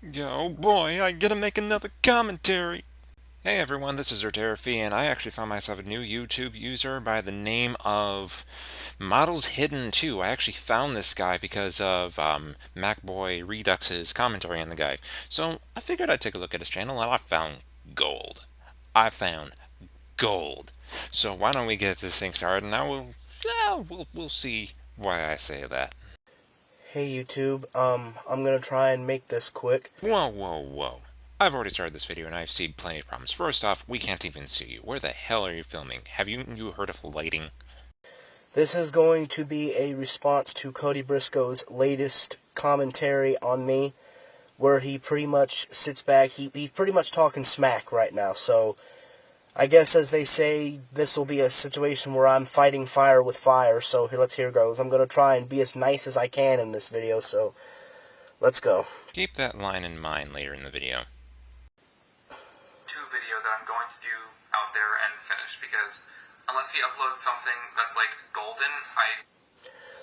Yeah, oh boy, I gotta make another commentary. Hey everyone, this is Erterafi, and I actually found myself a new YouTube user by the name of Modelshidden2. I actually found this guy because of MacBoy Redux's commentary on the guy. So I figured I'd take a look at his channel, and I found gold. I found gold. So why don't we get this thing started, and now we'll see why I say that. Hey YouTube, I'm gonna try and make this quick. Whoa, whoa, whoa. I've already started this video and I've seen plenty of problems. First off, we can't even see you. Where the hell are you filming? Have you heard of lighting? This is going to be a response to Cody Briscoe's latest commentary on me, where he pretty much sits back, he's pretty much talking smack right now, so I guess as they say, this will be a situation where I'm fighting fire with fire, so here it goes. I'm gonna try and be as nice as I can in this video, so let's go. Keep that line in mind later in the video. Video that I'm going to do out there and finish, because unless he uploads something that's like golden,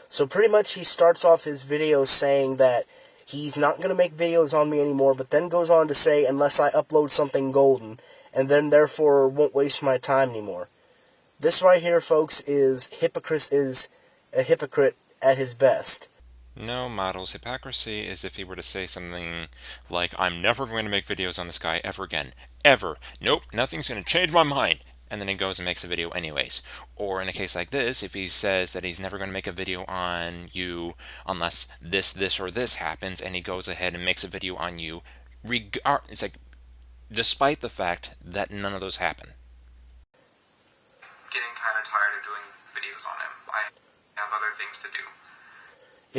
So pretty much he starts off his video saying that he's not going to make videos on me anymore, but then goes on to say unless I upload something golden, and then therefore won't waste my time anymore. This right here, folks, is a hypocrite at his best. No, Models, hypocrisy is if he were to say something like, I'm never going to make videos on this guy ever again. Ever. Nope, nothing's going to change my mind. And then he goes and makes a video anyways. Or in a case like this, if he says that he's never going to make a video on you unless this, or this happens, and he goes ahead and makes a video on you, it's like, despite the fact that none of those happen. getting kind of tired of doing videos on him. I have other things to do.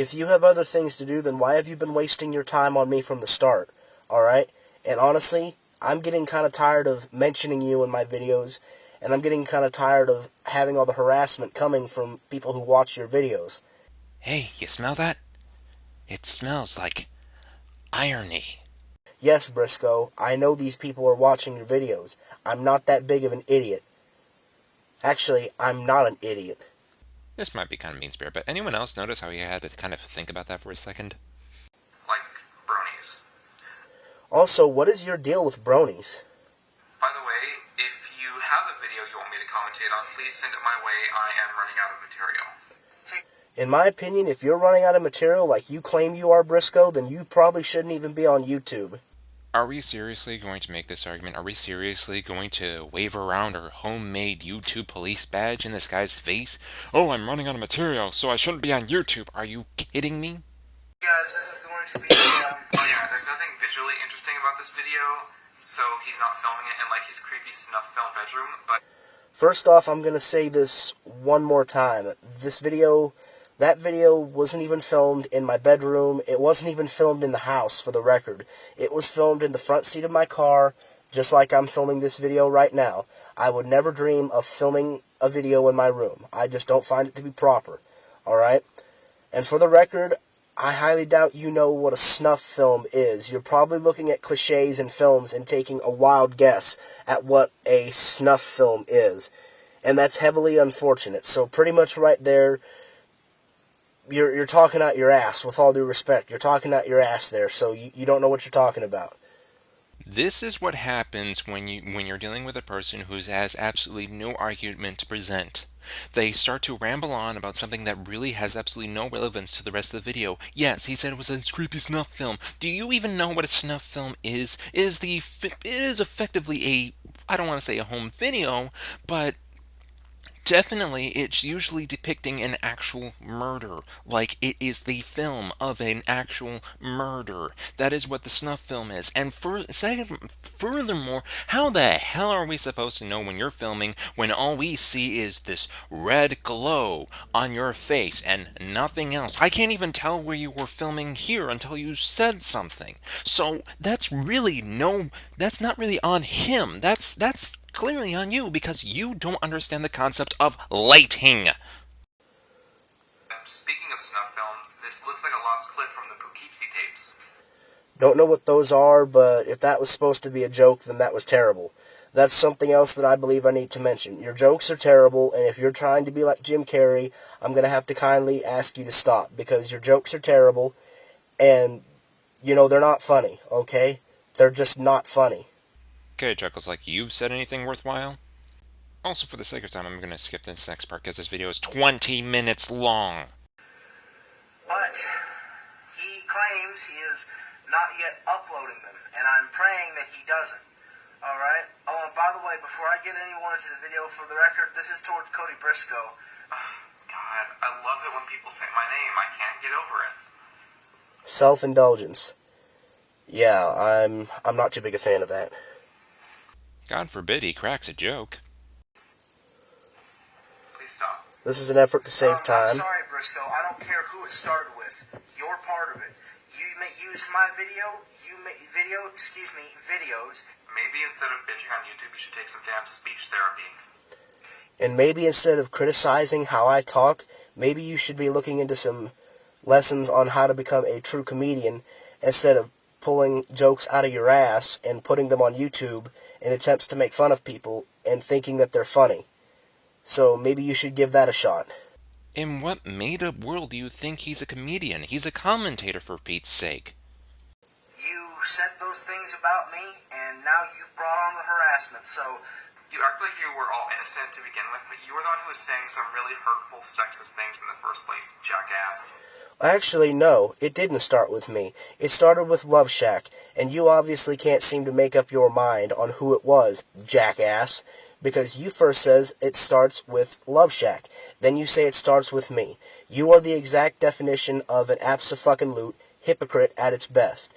If you have other things to do, then why have you been wasting your time on me from the start? Alright? And honestly, I'm getting kind of tired of mentioning you in my videos, and I'm getting kind of tired of having all the harassment coming from people who watch your videos. Hey, you smell that? It smells like irony. Yes, Briscoe, I know these people are watching your videos. I'm not that big of an idiot. Actually, I'm not an idiot. This might be kind of mean-spirited, but anyone else notice how he had to kind of think about that for a second? Like bronies. Also, what is your deal with bronies? By the way, if you have a video you want me to commentate on, please send it my way. I am running out of material. In my opinion, if you're running out of material like you claim you are, Briscoe, then you probably shouldn't even be on YouTube. Are we seriously going to make this argument? Are we seriously going to wave around our homemade YouTube police badge in this guy's face? Oh, I'm running out of material, so I shouldn't be on YouTube. Are you kidding me? Guys, this is going to be, oh yeah, there's nothing visually interesting about this video, so he's not filming it in like his creepy snuff film bedroom, but First off, I'm going to say this one more time. That video wasn't even filmed in my bedroom. It wasn't even filmed in the house, for the record. It was filmed in the front seat of my car, just like I'm filming this video right now. I would never dream of filming a video in my room. I just don't find it to be proper. Alright? And for the record, I highly doubt you know what a snuff film is. You're probably looking at cliches in films and taking a wild guess at what a snuff film is. And that's heavily unfortunate. So pretty much right there, you're talking out your ass, with all due respect. You're talking out your ass there, so you don't know what you're talking about. This is what happens when you're dealing with a person who has absolutely no argument to present. They start to ramble on about something that really has absolutely no relevance to the rest of the video. Yes, he said it was a creepy snuff film. Do you even know what a snuff film is? It is effectively a, I don't want to say a home video, but definitely, it's usually depicting an actual murder, like it is the film of an actual murder. That is what the snuff film is. And furthermore, how the hell are we supposed to know when you're filming when all we see is this red glow on your face and nothing else? I can't even tell where you were filming here until you said something. So that's not really on him. That's clearly on you because you don't understand the concept of lighting. speaking of snuff films, this looks like a lost clip from the Poughkeepsie tapes. Don't know what those are, but if that was supposed to be a joke, then that was terrible. That's something else that I believe I need to mention. Your jokes are terrible, and if you're trying to be like Jim Carrey, I'm going to have to kindly ask you to stop, because your jokes are terrible, and They're not funny, okay? They're just not funny. Okay, Chuckles, like you've said anything worthwhile? Also, for the sake of time, I'm going to skip this next part because this video is 20 minutes long. But he claims he is not yet uploading them, and I'm praying that he doesn't. Alright? Oh, and by the way, before I get anyone into the video, for the record, this is towards Cody Briscoe. God, I love it when people say my name. I can't get over it. Self-indulgence. Yeah, I'm not too big a fan of that. God forbid he cracks a joke. Please stop. This is an effort to save time. I'm sorry, Briscoe. I don't care who it started with. You're part of it. You used my videos. Maybe instead of bitching on YouTube, you should take some damn speech therapy. And maybe instead of criticizing how I talk, maybe you should be looking into some lessons on how to become a true comedian instead of pulling jokes out of your ass and putting them on YouTube in attempts to make fun of people and thinking that they're funny. So maybe you should give that a shot. In what made-up world do you think he's a comedian? He's a commentator, for Pete's sake. You said those things about me, and now you've brought on the harassment, so... You act like you were all innocent to begin with, but you were the one who was saying some really hurtful, sexist things in the first place, jackass. Actually, no, it didn't start with me. It started with Love Shack, and you obviously can't seem to make up your mind on who it was, jackass, because you first says it starts with Love Shack, then you say it starts with me. You are the exact definition of an abso-fucking-lute hypocrite at its best.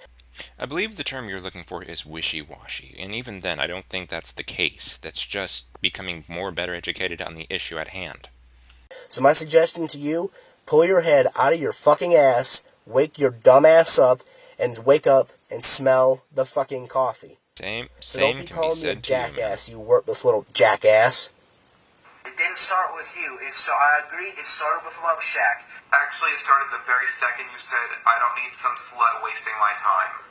I believe the term you're looking for is wishy-washy, and even then I don't think that's the case. That's just becoming better educated on the issue at hand. So my suggestion to you, pull your head out of your fucking ass, wake your dumb ass up, and wake up and smell the fucking coffee. Same Don't be can be calling me a said to you, man. jackass, you worthless little jackass. It didn't start with you. I agree, it started with Love Shack. Actually, it started the very second you said, I don't need some slut wasting my time.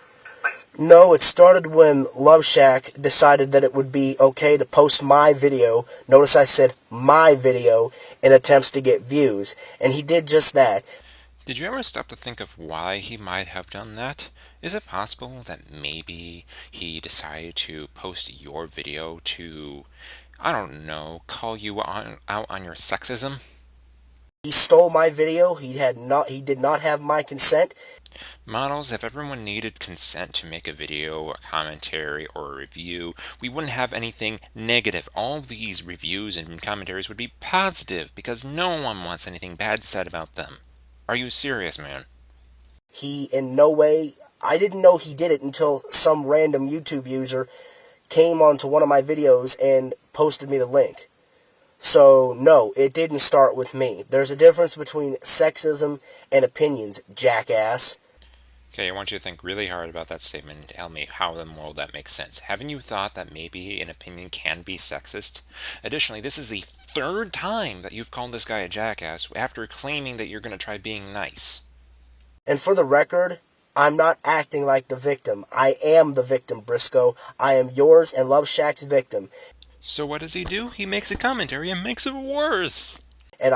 No, it started when Love Shack decided that it would be okay to post my video, notice I said my video, in attempts to get views, and he did just that. Did you ever stop to think of why he might have done that? Is it possible that maybe he decided to post your video to, I don't know, call you out on your sexism? He stole my video, he did not have my consent. Models, if everyone needed consent to make a video, a commentary, or a review, we wouldn't have anything negative. All these reviews and commentaries would be positive because no one wants anything bad said about them. Are you serious, man? He, in no way, I didn't know he did it until some random YouTube user came onto one of my videos and posted me the link. So, no, it didn't start with me. There's a difference between sexism and opinions, jackass. Okay, I want you to think really hard about that statement and tell me how in the world that makes sense. Haven't you thought that maybe an opinion can be sexist? Additionally, this is the third time that you've called this guy a jackass after claiming that you're going to try being nice. And for the record, I'm not acting like the victim. I am the victim, Briscoe. I am yours and Love Shack's victim. So what does he do? He makes a commentary and makes it worse. And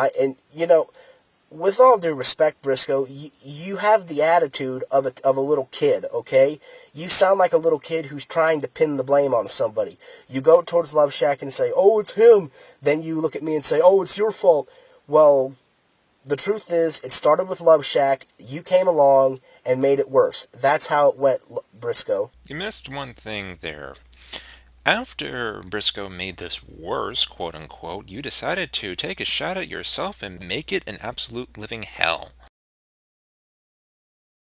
with all due respect, Briscoe, you have the attitude of a little kid, okay? You sound like a little kid who's trying to pin the blame on somebody. You go towards Love Shack and say, oh, it's him. Then you look at me and say, oh, it's your fault. Well, the truth is, it started with Love Shack. You came along and made it worse. That's how it went, Briscoe. You missed one thing there. After Briscoe made this worse, quote-unquote, you decided to take a shot at yourself and make it an absolute living hell.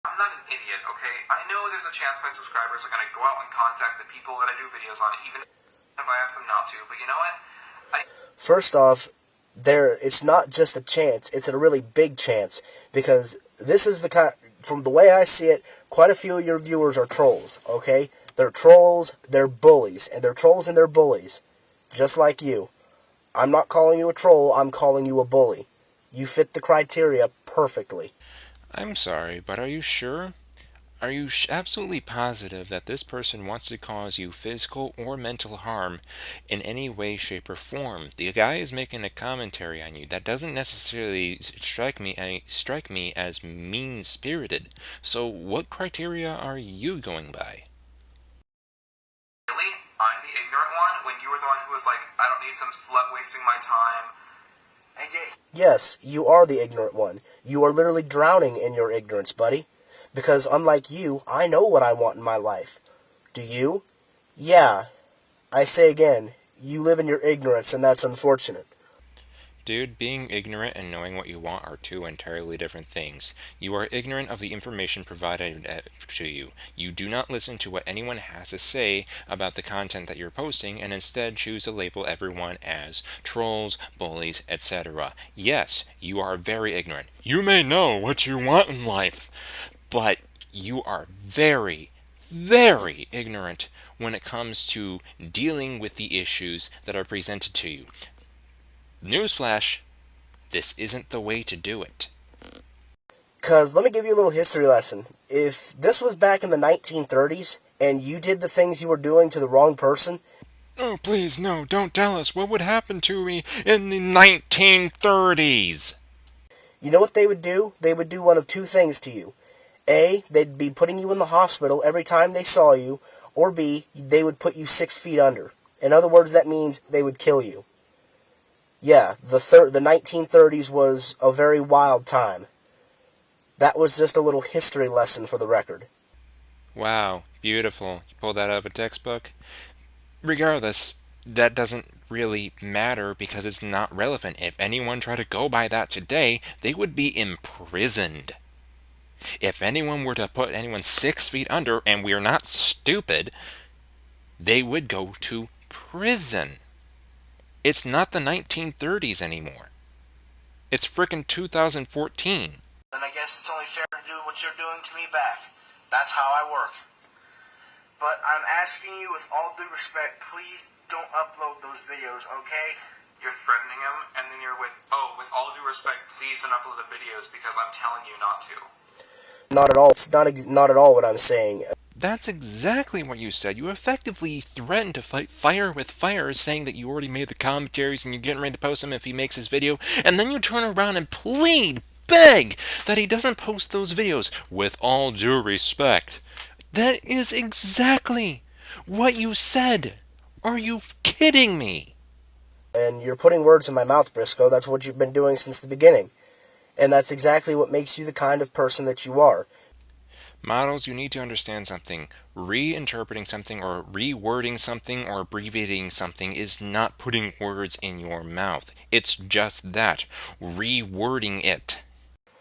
I'm not an idiot, okay? I know there's a chance my subscribers are going to go out and contact the people that I do videos on, even if I ask them not to, but you know what? First off, it's not just a chance, it's a really big chance, because this is the kind, from the way I see it, quite a few of your viewers are trolls, okay? They're trolls, they're bullies, and they're trolls and they're bullies, just like you. I'm not calling you a troll, I'm calling you a bully. You fit the criteria perfectly. I'm sorry, but are you sure? Are you absolutely positive that this person wants to cause you physical or mental harm in any way, shape, or form? The guy is making a commentary on you that doesn't necessarily strike me as mean-spirited. So, what criteria are you going by? Really? I'm the ignorant one when you were the one who was like, I don't need some slut wasting my time. And yet, Yes, you are the ignorant one. You are literally drowning in your ignorance, buddy. Because unlike you, I know what I want in my life. Do you? Yeah. I say again, you live in your ignorance, and that's unfortunate. Dude, being ignorant and knowing what you want are two entirely different things. You are ignorant of the information provided to you. You do not listen to what anyone has to say about the content that you're posting and instead choose to label everyone as trolls, bullies, etc. Yes, you are very ignorant. You may know what you want in life, but you are very, very ignorant when it comes to dealing with the issues that are presented to you. Newsflash, this isn't the way to do it. Because let me give you a little history lesson. If this was back in the 1930s, and you did the things you were doing to the wrong person, Oh, please, no, don't tell us what would happen to me in the 1930s. you know what they would do? They would do one of two things to you. A, they'd be putting you in the hospital every time they saw you, or B, they would put you 6 feet under. In other words, that means they would kill you. Yeah, the 1930s was a very wild time. That was just a little history lesson for the record. Wow, beautiful. You pulled that out of a textbook? Regardless, that doesn't really matter because it's not relevant. If anyone tried to go by that today, they would be imprisoned. If anyone were to put anyone 6 feet under, and we're not stupid, they would go to prison. It's not the 1930s anymore. It's frickin' 2014. Then I guess it's only fair to do what you're doing to me back. That's how I work. But I'm asking you with all due respect, please don't upload those videos, okay? You're threatening him, and then you're with all due respect, please don't upload the videos because I'm telling you not to. Not at all. It's not at all what I'm saying. That's exactly what you said. You effectively threatened to fight fire with fire, saying that you already made the commentaries and you're getting ready to post them if he makes his video, and then you turn around and plead, beg, that he doesn't post those videos, with all due respect. That is exactly what you said. Are you kidding me? And you're putting words in my mouth, Briscoe. That's what you've been doing since the beginning. And that's exactly what makes you the kind of person that you are. Models, you need to understand something. Reinterpreting something or rewording something or abbreviating something is not putting words in your mouth. It's just that. Rewording it.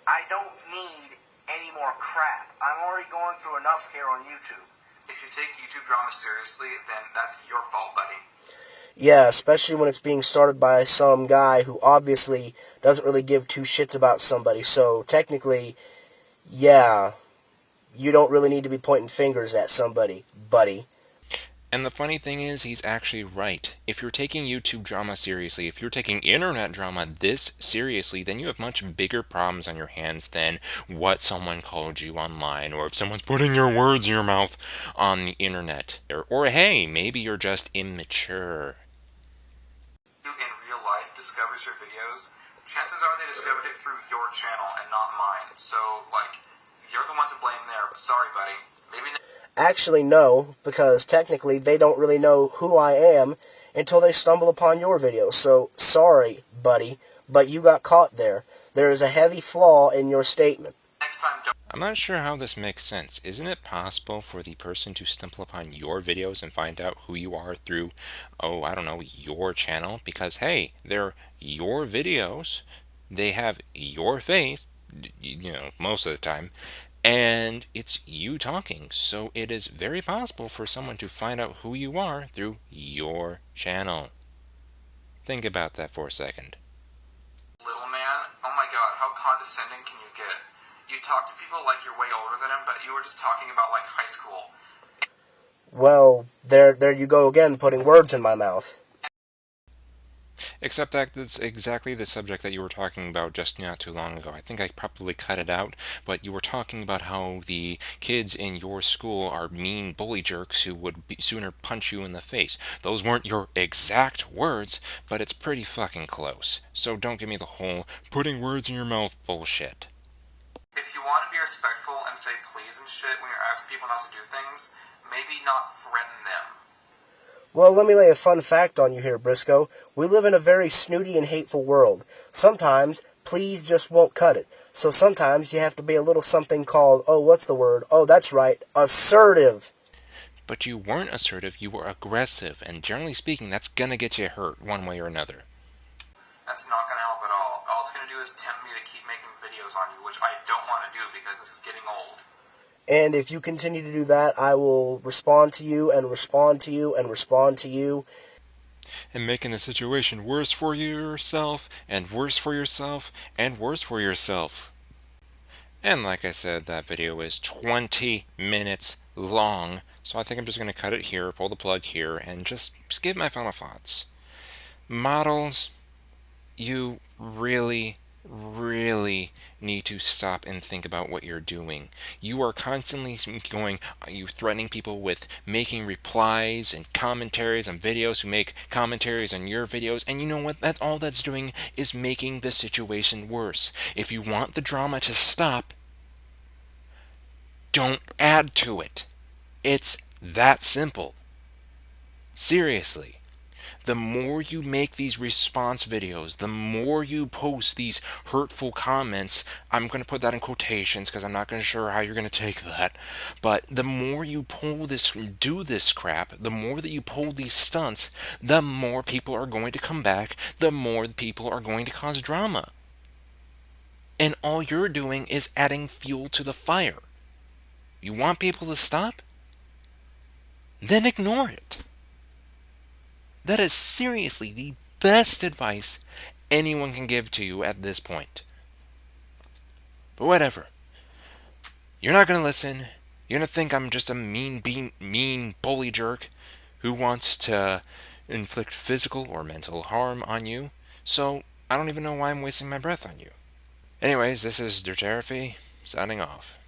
I don't need any more crap. I'm already going through enough here on YouTube. If you take YouTube drama seriously, then that's your fault, buddy. Yeah, especially when it's being started by some guy who obviously doesn't really give two shits about somebody. So technically, yeah, you don't really need to be pointing fingers at somebody, buddy. And the funny thing is, he's actually right. If you're taking YouTube drama seriously, if you're taking internet drama this seriously, then you have much bigger problems on your hands than what someone called you online, or if someone's putting your words in your mouth on the internet. Or hey, maybe you're just immature. Who in real life discovers your videos, chances are they discovered it through your channel and not mine. So, you're the one to blame there. But sorry, buddy. Maybe Actually, no, because technically they don't really know who I am until they stumble upon your video. So, sorry, buddy, but you got caught there. There is a heavy flaw in your statement. next time don't. I'm not sure how this makes sense. Isn't it possible for the person to stumble upon your videos and find out who you are through, oh, I don't know, your channel? Because, hey, they're your videos. They have your face, most of the time. And it's you talking, so it is very possible for someone to find out who you are through your channel. Think about that for a second. Little man, oh my god, how condescending can you get? You talk to people like you're way older than them, but you were just talking about, high school. Well, there you go again, putting words in my mouth. Except that that's exactly the subject that you were talking about just not too long ago. I think I probably cut it out, but you were talking about how the kids in your school are mean bully jerks who would sooner punch you in the face. Those weren't your exact words, but it's pretty fucking close. So don't give me the whole putting words in your mouth bullshit. If you want to be respectful and say please and shit when you're asking people not to do things, maybe not threaten them. Well, let me lay a fun fact on you here, Briscoe. We live in a very snooty and hateful world. Sometimes, please just won't cut it. So sometimes you have to be a little something called, oh, what's the word? Oh, that's right, assertive. But you weren't assertive, you were aggressive, and generally speaking, that's gonna get you hurt one way or another. That's not going to help at all. All it's going to do is tempt me to keep making videos on you, which I don't want to do because this is getting old. And if you continue to do that, I will respond to you and respond to you and respond to you. And making the situation worse for yourself, and worse for yourself, and worse for yourself. And like I said, that video is 20 minutes long, so I think I'm just going to cut it here, pull the plug here, and just give my final thoughts. Models, you really, really need to stop and think about what you're doing. You are constantly going, are you threatening people with making replies and commentaries on videos who make commentaries on your videos? And you know what? That's all that's doing is making the situation worse. If you want the drama to stop, don't add to it. It's that simple. Seriously. The more you make these response videos, the more you post these hurtful comments, I'm going to put that in quotations because I'm not going to sure how you're going to take that, but the more you do this crap, the more that you pull these stunts, the more people are going to come back, the more people are going to cause drama. And all you're doing is adding fuel to the fire. You want people to stop? Then ignore it. That is seriously the best advice anyone can give to you at this point. But whatever. You're not going to listen. You're going to think I'm just a mean bully jerk who wants to inflict physical or mental harm on you. So I don't even know why I'm wasting my breath on you. Anyways, this is Derterafi signing off.